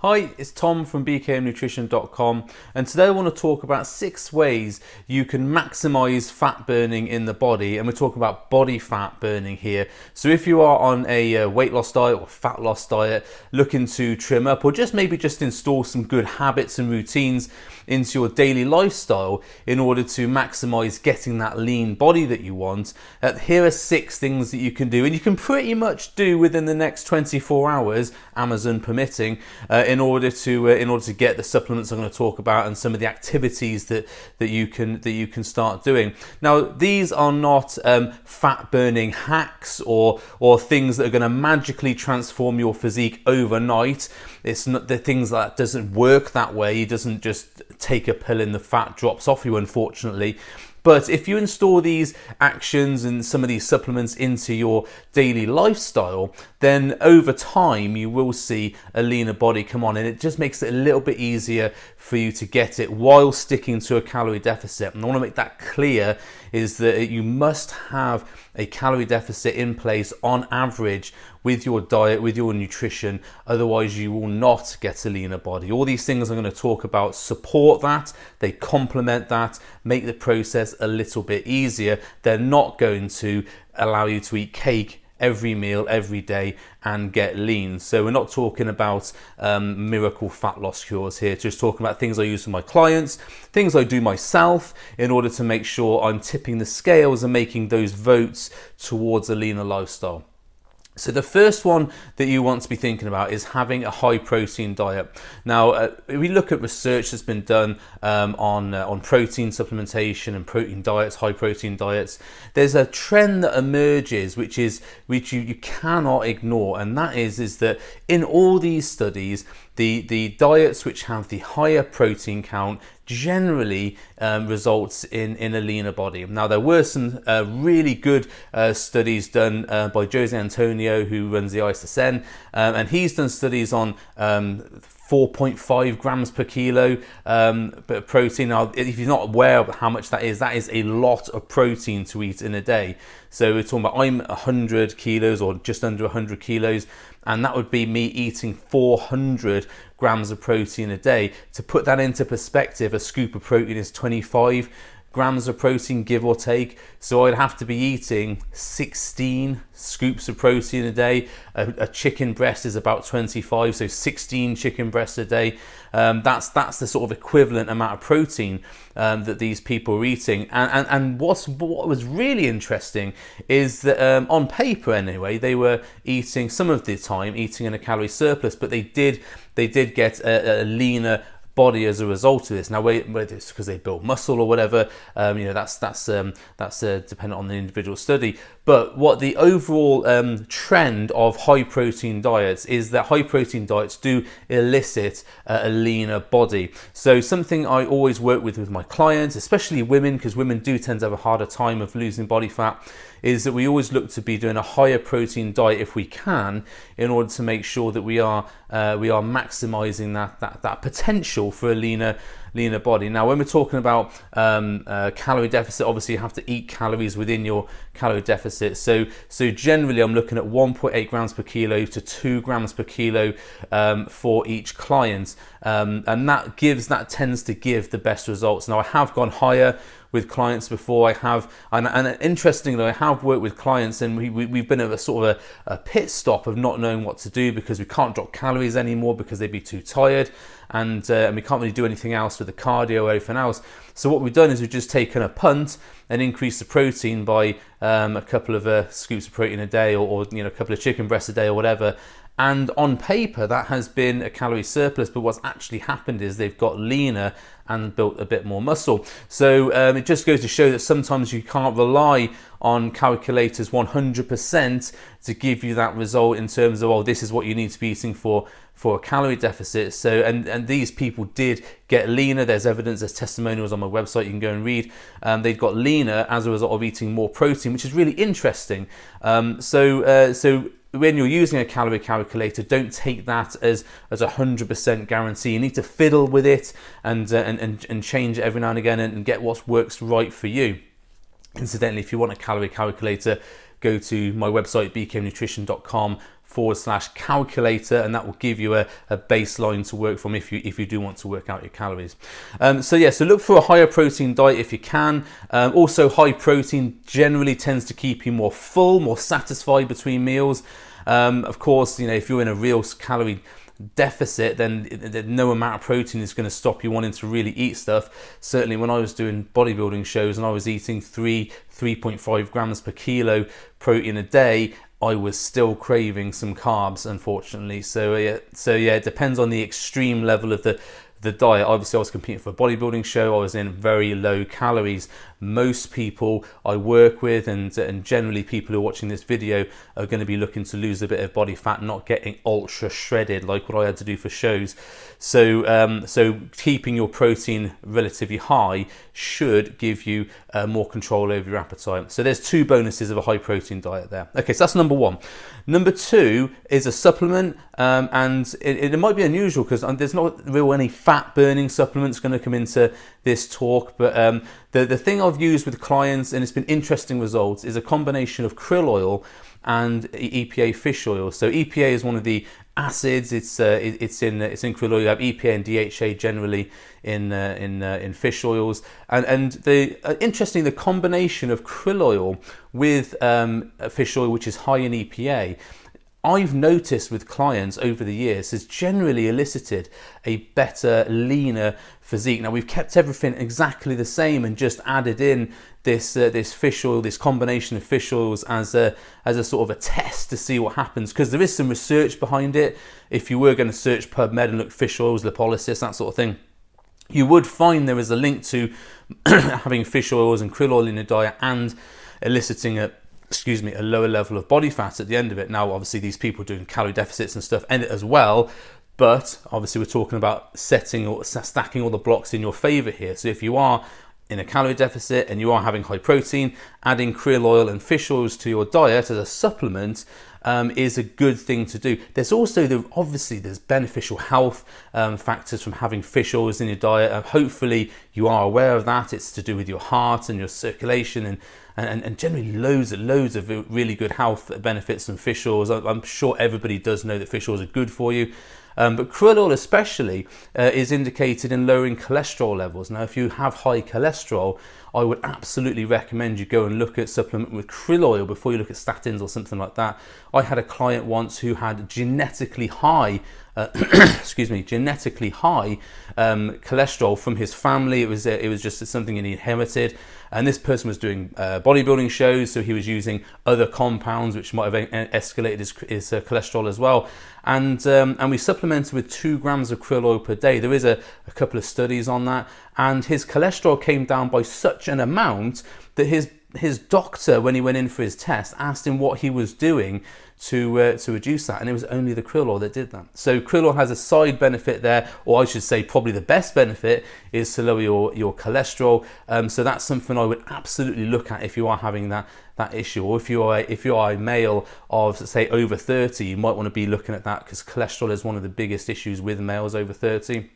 Hi, it's Tom from bkmnutrition.com, and today I want to talk about 6 ways you can maximize fat burning in the body, and we're talking about body fat burning here. So if you are on a weight loss diet or fat loss diet, looking to trim up or maybe just install some good habits and routines into your daily lifestyle in order to maximize getting that lean body that you want, here are 6 things that you can do, and you can pretty much do within the next 24 hours, Amazon permitting, in order to get the supplements I'm going to talk about and some of the activities that you can start doing. Now, these are not fat burning hacks or things that are going to magically transform your physique overnight. It's not the things that doesn't work that way. It doesn't just take a pill and the fat drops off you, unfortunately. But if you install these actions and some of these supplements into your daily lifestyle, then over time you will see a leaner body come on, and it just makes it a little bit easier for you to get it while sticking to a calorie deficit. And I want to make that clear is that you must have a calorie deficit in place on average with your diet, with your nutrition, otherwise you will not get a leaner body. All these things I'm going to talk about support that, they complement that, make the process a little bit easier. They're not going to allow you to eat cake every meal, every day, and get lean. So we're not talking about miracle fat loss cures here, just talking about things I use for my clients, things I do myself in order to make sure I'm tipping the scales and making those votes towards a leaner lifestyle. So the first one that you want to be thinking about is having a high protein diet. Now, if we look at research that's been done on protein supplementation and protein diets, high protein diets, there's a trend that emerges which you cannot ignore, and that is that in all these studies, the diets which have the higher protein count generally results in a leaner body. Now, there were some really good studies done by Jose Antonio, who runs the ISSN, and he's done studies on 4.5 grams per kilo protein. Now, if you're not aware of how much that is a lot of protein to eat in a day. So we're talking about, I'm 100 kilos or just under 100 kilos, and that would be me eating 400 grams of protein a day. To put that into perspective, a scoop of protein is 25 grams of protein, give or take. So I'd have to be eating 16 scoops of protein a day. A chicken breast is about 25, so 16 chicken breasts a day. That's the sort of equivalent amount of protein that these people are eating. And what was really interesting is that on paper anyway, they were eating some of the time eating in a calorie surplus, but they did get a leaner body as a result of this. Now, whether it's because they build muscle or whatever, that's dependent on the individual study. But what the overall trend of high protein diets is that high protein diets do elicit a leaner body. So something I always work with my clients, especially women, because women do tend to have a harder time of losing body fat, is that we always look to be doing a higher protein diet if we can, in order to make sure that we are maximizing that potential for a leaner body. Now, when we're talking about calorie deficit, obviously you have to eat calories within your calorie deficit. So generally I'm looking at 1.8 grams per kilo to 2 grams per kilo for each client, and that tends to give the best results. Now, I have gone higher with clients before. And interestingly, I have worked with clients, and we've been at a sort of a pit stop of not knowing what to do, because we can't drop calories anymore because they'd be too tired, and we can't really do anything else with the cardio or anything else. So what we've done is we've just taken a punt and increased the protein by a couple of scoops of protein a day, or a couple of chicken breasts a day or whatever. And on paper, that has been a calorie surplus, but what's actually happened is they've got leaner and built a bit more muscle. So it just goes to show that sometimes you can't rely on calculators 100% to give you that result in terms of, oh, this is what you need to be eating for a calorie deficit. So and these people did get leaner. There's evidence, there's testimonials on my website you can go and read. They got leaner as a result of eating more protein, which is really interesting. So when you're using a calorie calculator, don't take that as 100% guarantee. You need to fiddle with it and change it every now and again and get what works right for you. Incidentally, if you want a calorie calculator, go to my website, bkmnutrition.com/calculator, and that will give you a baseline to work from if you do want to work out your calories. So look for a higher protein diet if you can. Also, high protein generally tends to keep you more full, more satisfied between meals. Of course, if you're in a real calorie deficit, then no amount of protein is going to stop you wanting to really eat stuff. Certainly when I was doing bodybuilding shows and I was eating 3.5 grams per kilo protein a day, I was still craving some carbs, unfortunately. So it depends on the extreme level of the diet. Obviously I was competing for a bodybuilding show, I was in very low calories. Most people I work with and generally people who are watching this video are going to be looking to lose a bit of body fat, not getting ultra shredded like what I had to do for shows. So keeping your protein relatively high should give you more control over your appetite. So there's two bonuses of a high protein diet there. Okay, so that's number one. Number two is a supplement, and it might be unusual because there's not really any fat burning supplements going to come into this talk, but the thing I've used with clients, and it's been interesting results, is a combination of krill oil and EPA fish oil. So EPA is one of the acids. It's in krill oil. You have EPA and DHA generally in fish oils, and interesting, the combination of krill oil with fish oil, which is high in EPA, I've noticed with clients over the years has generally elicited a better, leaner physique. Now we've kept everything exactly the same and just added in this fish oil, this combination of fish oils as a sort of a test to see what happens, because there is some research behind it. If you were going to search PubMed and look fish oils, lipolysis, that sort of thing, you would find there is a link to having fish oils and krill oil in your diet and eliciting a lower level of body fat at the end of it. Now, obviously, these people doing calorie deficits and stuff end it as well, but obviously we're talking about stacking all the blocks in your favor here. So if you are in a calorie deficit and you are having high protein, adding krill oil and fish oils to your diet as a supplement is a good thing to do. There's also there's beneficial health factors from having fish oils in your diet. Hopefully you are aware of that. It's to do with your heart and your circulation and generally loads of really good health benefits from fish oils. I'm sure everybody does know that fish oils are good for you. But krill oil especially is indicated in lowering cholesterol levels. Now, if you have high cholesterol, I would absolutely recommend you go and look at supplement with krill oil before you look at statins or something like that. I had a client once who had genetically high cholesterol from his family. It was just something he inherited, and this person was doing bodybuilding shows, so he was using other compounds which might have escalated his cholesterol as well. And we supplemented with 2 grams of krill oil per day. There is a couple of studies on that, and his cholesterol came down by such an amount that his doctor, when he went in for his test, asked him what he was doing to reduce that, and it was only the krill oil that did that. So krill oil has a side benefit there, or I should say probably the best benefit is to lower your cholesterol. So that's something I would absolutely look at if you are having that issue, or if you are a male of, say, over 30, you might want to be looking at that, because cholesterol is one of the biggest issues with males over 30.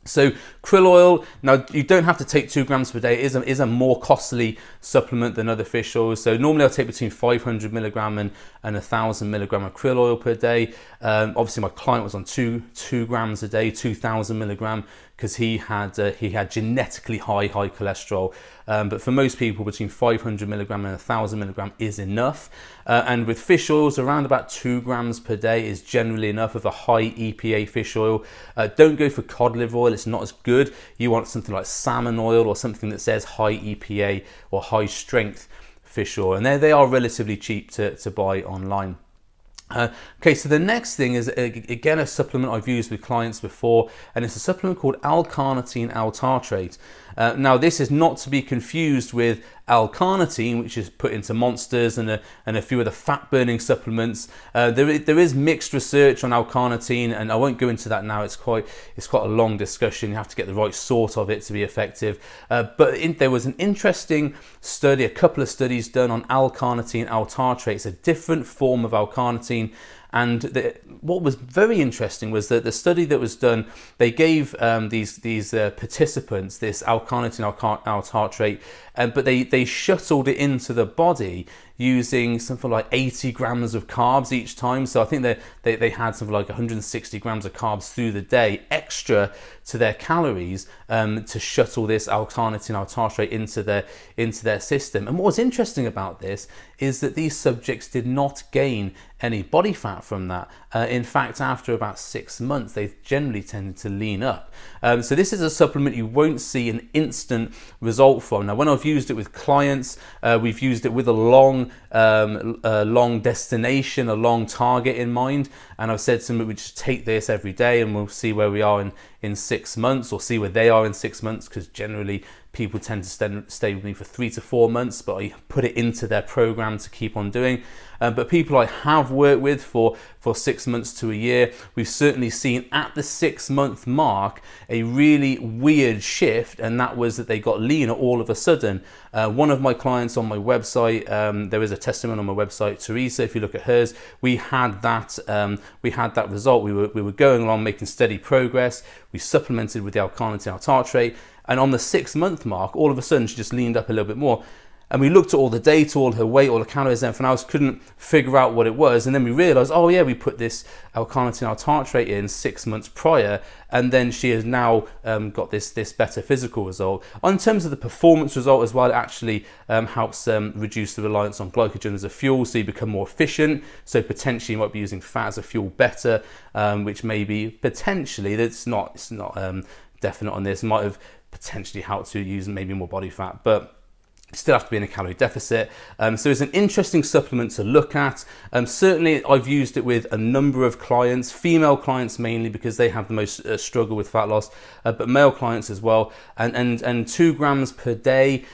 So krill oil, now you don't have to take 2 grams per day. It is a more costly supplement than other fish oils. So normally I'll take between 500 milligram and 1,000 milligram of krill oil per day. Obviously my client was on 2 grams a day, 2,000 milligram, because he had genetically high cholesterol. But for most people, between 500 milligram and 1,000 milligram is enough. And with fish oils, around about 2 grams per day is generally enough of a high EPA fish oil. Don't go for cod liver oil, it's not as good. You want something like salmon oil or something that says high EPA or high strength fish oil. And they are relatively cheap to buy online. Okay, so the next thing is, again, a supplement I've used with clients before, and it's a supplement called L-carnitine L-tartrate. Now, this is not to be confused with L-carnitine, which is put into Monsters and a few other fat-burning supplements. There is mixed research on L-carnitine, and I won't go into that now. It's quite a long discussion. You have to get the right sort of it to be effective. But there was an interesting study, a couple of studies done on L-carnitine L-tartrate. It's a different form of L-carnitine. And what was very interesting was that the study that was done, they gave these participants this L-carnitine L-tartrate, but they shuttled it into the body using something like 80 grams of carbs each time. So I think they had something like 160 grams of carbs through the day extra to their calories to shuttle this L-carnitine, L-tartrate into their system. And what was interesting about this is that these subjects did not gain any body fat from that. In fact, after about 6 months, they generally tended to lean up. So this is a supplement you won't see an instant result from. Now, when I've used it with clients, we've used it with a long destination, a long target in mind, and I've said to them, we just take this every day and we'll see where we are in 6 months, or see where they are in 6 months, because generally people tend to stay with me for 3 to 4 months, but I put it into their program to keep on doing. But people I have worked with for 6 months to a year, we've certainly seen at the 6 month mark a really weird shift, and that was that they got leaner all of a sudden. One of my clients on my website, there is a testimony on my website, Teresa, if you look at hers, we had that result. We were going along making steady progress. We supplemented with the L-carnitine, L-tartrate, and on the 6 month mark, all of a sudden she just leaned up a little bit more. And we looked at all the data, all her weight, all the calories, everything else, couldn't figure out what it was. And then we realized, oh yeah, we put this L-carnitine, L-tartrate in 6 months prior, and then she has now got this better physical result. In terms of the performance result as well, it actually helps reduce the reliance on glycogen as a fuel, so you become more efficient. So potentially you might be using fat as a fuel better, which maybe potentially, it's not definite on this, might have potentially helped to use maybe more body fat, but still have to be in a calorie deficit. So it's an interesting supplement to look at. Certainly I've used it with a number of clients, female clients mainly, because they have the most struggle with fat loss, but male clients as well. And 2 grams per day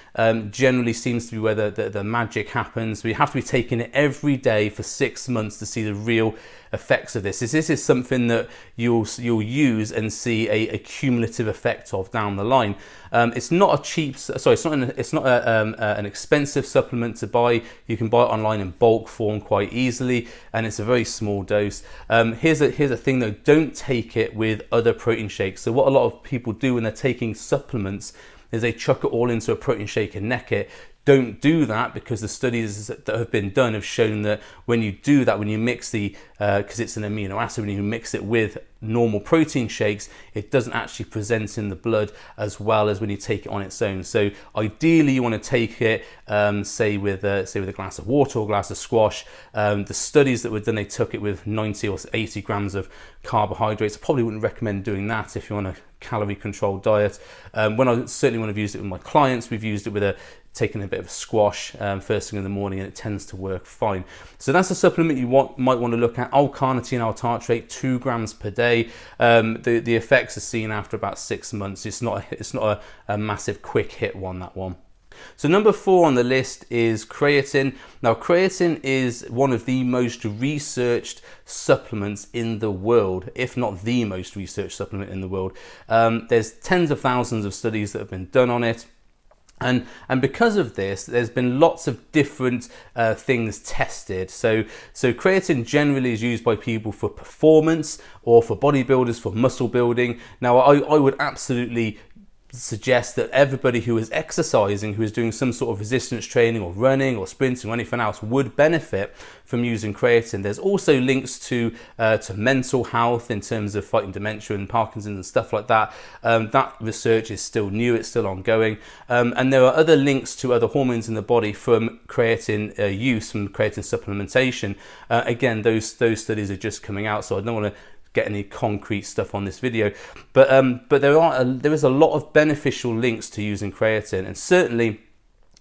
generally seems to be where the magic happens. We have to be taking it every day for 6 months to see the real effects of this. This is something that you'll use and see a cumulative effect of down the line. It's not a cheap, sorry, it's not an expensive supplement to buy. You can buy it online in bulk form quite easily, and it's a very small dose. Here's a thing though: don't take it with other protein shakes. So what a lot of people do when they're taking supplements is they chuck it all into a protein shake and neck it. Don't do that, because the studies that have been done have shown that when you do that, when you mix because it's an amino acid, when you mix it with normal protein shakes, it doesn't actually present in the blood as well as when you take it on its own. So ideally you want to take it say with a glass of water or a glass of squash. The studies that were done, they took it with 90 or 80 grams of carbohydrates. I probably wouldn't recommend doing that if you're on a calorie controlled diet. When I certainly want to use it with my clients, we've used it with taking a bit of squash first thing in the morning, and it tends to work fine. So that's a supplement you might want to look at. L-carnitine, L-tartrate, 2 grams per day. The effects are seen after about 6 months. It's not a massive quick hit one, that one. So number 4 on the list is creatine. Now creatine is one of the most researched supplements in the world, if not the most researched supplement in the world. There's tens of thousands of studies that have been done on it. And because of this, there's been lots of different things tested. So creatine generally is used by people for performance or for bodybuilders, for muscle building. Now, I would absolutely suggest that everybody who is exercising, who is doing some sort of resistance training or running or sprinting or anything else, would benefit from using creatine. There's also links to mental health in terms of fighting dementia and Parkinson's and stuff like that. That research is still new, it's still ongoing. And there are other links to other hormones in the body from creatine use, from creatine supplementation. Again, those studies are just coming out, so I don't want to get any concrete stuff on this video, but there is a lot of beneficial links to using creatine, and certainly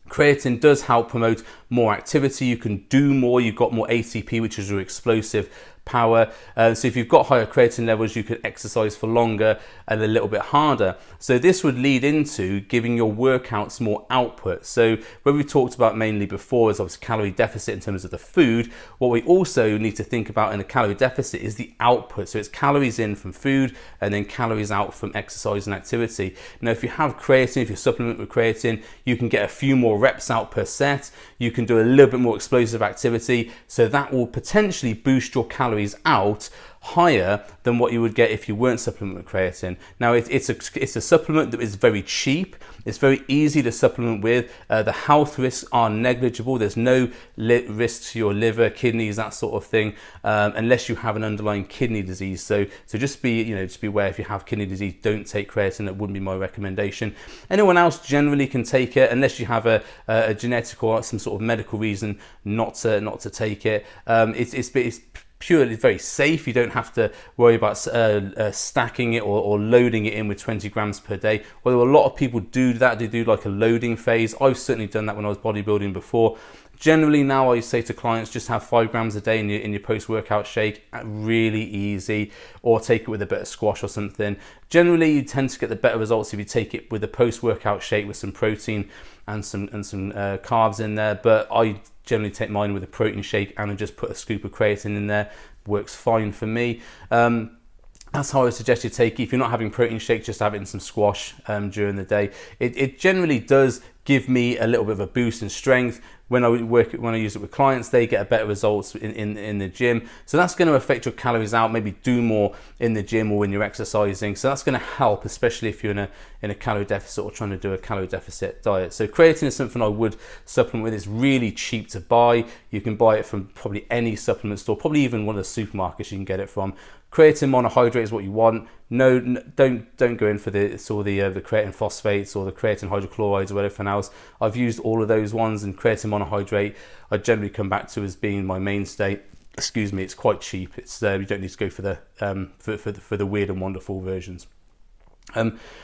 creatine does help promote more activity. You can do more, you've got more ATP, which is your explosive power. So if you've got higher creatine levels, you can exercise for longer and a little bit harder. So this would lead into giving your workouts more output. So when we talked about mainly before is obviously calorie deficit in terms of the food, what we also need to think about in a calorie deficit is the output. So it's calories in from food and then calories out from exercise and activity. Now if you have creatine, if you supplement with creatine, you can get a few more reps out per set. You can do a little bit more explosive activity, so that will potentially boost your calories out higher than what you would get if you weren't supplementing with creatine. Now it's a supplement that is very cheap. It's very easy to supplement with. The health risks are negligible. There's no risk to your liver, kidneys, that sort of thing, unless you have an underlying kidney disease. So just be aware, if you have kidney disease, don't take creatine. That wouldn't be my recommendation. Anyone else generally can take it, unless you have a genetic or some sort of medical reason not to take it. It's purely very safe. You don't have to worry about stacking it or loading it in with 20 grams per day. Although a lot of people do that, they do like a loading phase. I've certainly done that when I was bodybuilding before. Generally now I say to clients, just have 5 grams a day in your post-workout shake, really easy, or take it with a bit of squash or something. Generally you tend to get the better results if you take it with a post-workout shake with some protein and some carbs in there, but I generally take mine with a protein shake and I just put a scoop of creatine in there. Works fine for me. That's how I would suggest you take it. If you're not having protein shake, just have it in some squash during the day. It generally does give me a little bit of a boost in strength. When I use it with clients, they get a better results in the gym. So that's going to affect your calories out. Maybe do more in the gym or when you're exercising. So that's going to help, especially if you're in a calorie deficit or trying to do a calorie deficit diet. So creatine is something I would supplement with. It's really cheap to buy. You can buy it from probably any supplement store, probably even one of the supermarkets you can get it from. Creatine monohydrate is what you want. No, don't go in for the creatine phosphates or the creatine hydrochlorides or everything else. I've used all of those ones, and creatine monohydrate I generally come back to as being my mainstay. Excuse me, it's quite cheap. It's you don't need to go for the weird and wonderful versions.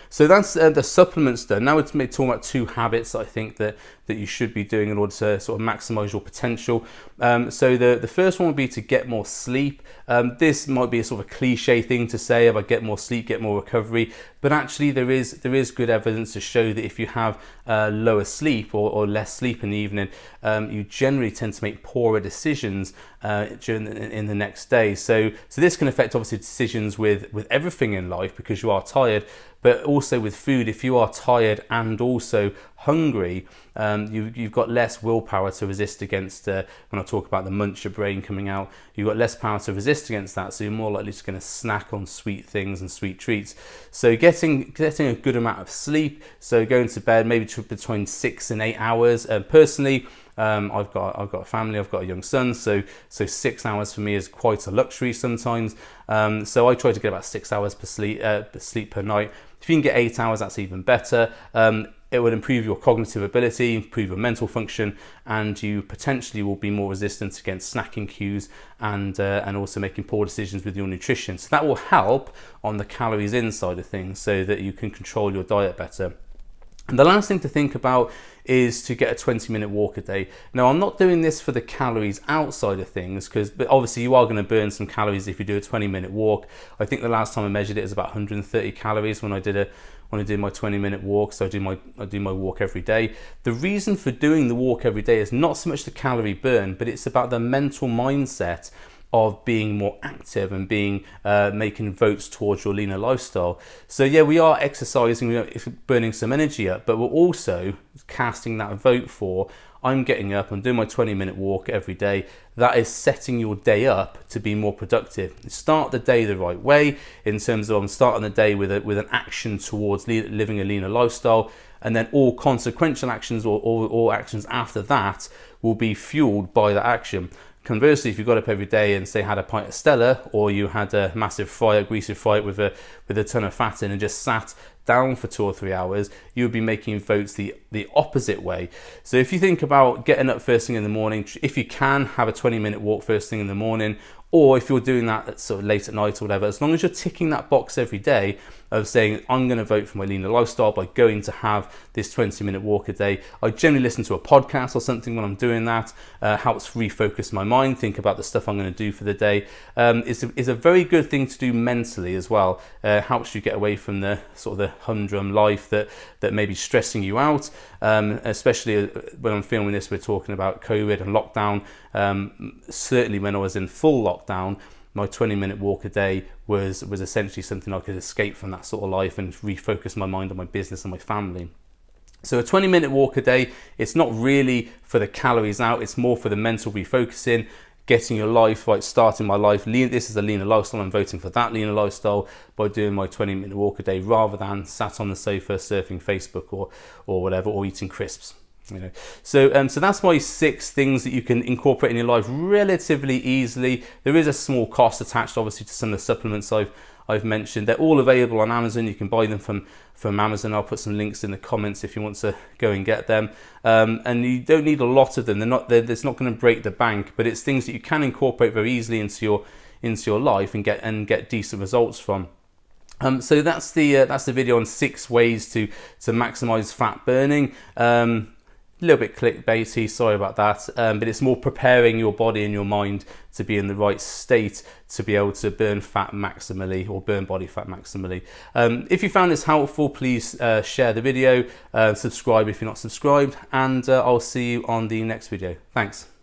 So that's the supplements done. Now it's talking about 2 habits that I think that you should be doing in order to sort of maximize your potential. So the first one would be to get more sleep. This might be a sort of a cliche thing to say, if I get more sleep, get more recovery, but actually there is good evidence to show that if you have lower sleep or less sleep in the evening, you generally tend to make poorer decisions in the next day. So this can affect obviously decisions with everything in life, because you are tired, but also with food. If you are tired and also hungry, you've got less willpower to resist against, when I talk about the muncher brain coming out, you've got less power to resist against that, so you're more likely to going to snack on sweet things and sweet treats. So getting a good amount of sleep, so going to bed maybe between 6 and 8 hours. Personally, I've got a family, I've got a young son, so 6 hours for me is quite a luxury sometimes. So I try to get about 6 hours sleep per night. If you can get 8 hours, that's even better. It will improve your cognitive ability, improve your mental function, and you potentially will be more resistant against snacking cues and also making poor decisions with your nutrition. So that will help on the calories inside of things, so that you can control your diet better. And the last thing to think about is to get a 20-minute walk a day. Now, I'm not doing this for the calories outside of things, but obviously you are going to burn some calories if you do a 20-minute walk. I think the last time I measured it was about 130 calories when I did my 20-minute walk. So I do my walk every day. The reason for doing the walk every day is not so much the calorie burn, but it's about the mental mindset of being more active and making votes towards your leaner lifestyle. So yeah, we are exercising, we're burning some energy up, but we're also casting that vote for, I'm getting up, I'm doing my 20-minute walk every day. That is setting your day up to be more productive. Start the day the right way, in terms of I'm starting the day with an action towards living a leaner lifestyle, and then all consequential actions or actions after that will be fueled by that action. Conversely, if you got up every day and say had a pint of Stella, or you had a massive greasy fry with a ton of fat in and just sat down for 2 or 3 hours, you would be making votes the opposite way. So if you think about getting up first thing in the morning, if you can, have a 20-minute walk first thing in the morning, or if you're doing that at sort of late at night or whatever, as long as you're ticking that box every day of saying, I'm going to vote for my leaner lifestyle by going to have this 20-minute walk a day. I generally listen to a podcast or something when I'm doing that. Helps refocus my mind, think about the stuff I'm going to do for the day. It's a very good thing to do mentally as well. Helps you get away from the sort of the humdrum life that may be stressing you out. Especially when I'm filming this, we're talking about COVID and lockdown. Certainly when I was in full lockdown, my 20-minute walk a day was essentially something I could escape from that sort of life and refocus my mind on my business and my family. So a 20-minute walk a day, it's not really for the calories out, it's more for the mental refocusing, getting your life right, starting my life lean. This is a leaner lifestyle. I'm voting for that leaner lifestyle by doing my 20-minute walk a day rather than sat on the sofa surfing Facebook or whatever, or eating crisps. You know, so that's my 6 things that you can incorporate in your life relatively easily. There is a small cost attached, obviously, to some of the supplements I've mentioned. They're all available on Amazon. You can buy them from Amazon. I'll put some links in the comments if you want to go and get them. And you don't need a lot of them. It's not going to break the bank, but it's things that you can incorporate very easily into your life and get decent results from. So that's the video on 6 ways to maximize fat burning. A little bit clickbaity, sorry about that, but it's more preparing your body and your mind to be in the right state to be able to burn fat maximally, or burn body fat maximally. If you found this helpful, please share the video, subscribe if you're not subscribed, and I'll see you on the next video. Thanks.